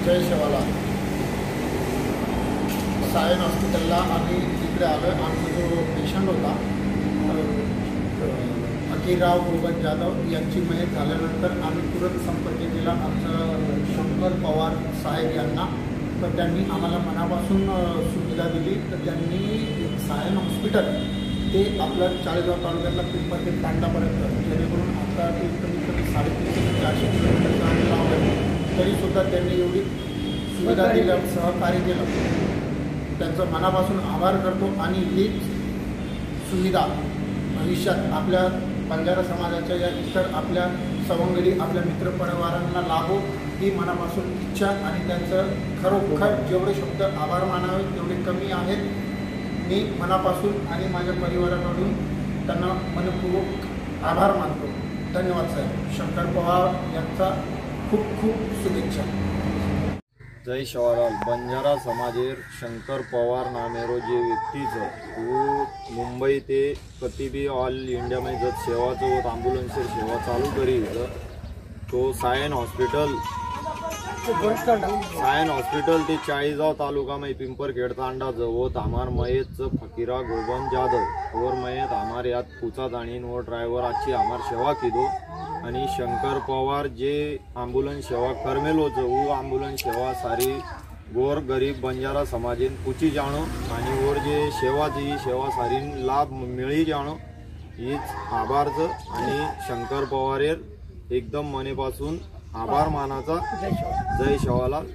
जय शिवालाल. सायन हॉस्पिटलला आम्ही तिकडे आलो. आमचा जो पेशंट होता फकीरराव गोगन जाधव यांची मयत झाल्यानंतर आम्ही तुरंत संपर्क केला आमचं शंकर पवार साहेब यांना. तर त्यांनी आम्हाला मनापासून सुविधा दिली. तर त्यांनी सायन हॉस्पिटल ते आपलं चाळीसगाव तालुक्यातला पिंपरखेड तांडापर्यंत, जेणेकरून आता ते कमीत कमी 350 ते 400 किलोमीटरचं आम्ही लावलं, तरीसुद्धा त्यांनी एवढी सुविधा दिलं, सहकार्य केलं. त्यांचं मनापासून आभार करतो. आणि हीच सुविधा भविष्यात आपल्या बंजारा समाजाच्या या इतर आपल्या सवंगडी आपल्या मित्रपरिवारांना लाभो ही मनापासून इच्छा. आणि त्यांचं खरोखर जेवढे शब्द आभार मानावे तेवढे कमी आहेत. मी मनापासून आणि माझ्या परिवाराकडून त्यांना मनपूर्वक आभार मानतो. धन्यवाद साहेब. शंकर पवार यांचा खूप खूप शुभेच्छा. जय शिवालाल. बंजारा समाजेर शंकर पवार नामेरो जे व्यक्तीचं तो मुंबई ते कधी बी ऑल इंडियामध्ये जर सेवाचं होत ॲम्ब्युलन्सची सेवा चालू करी तो सायन हॉस्पिटल ते चाळीसगाव तालुकामध्ये पिंपरखेड तांडा जवळ हमार मयतचं फकीरा गोगन जाधव और मयत हमार यात पुचा जाणीन व ड्रायव्हर आजची हमार सेवा किदो. आणि शंकर पवार जे ॲम्ब्युलन्स सेवा करमेलोचं वो ॲम्ब्युलन्स सेवा सारी गोर गरीब बंजारा समाजीन पुची जाणो आणि वर जे सेवाची सेवा सारी लाभ मिळी जाणो हीच आभारचं. आणि शंकर पवारेर एकदम मनेपासून आभार मानाचा. जय शिवालाल.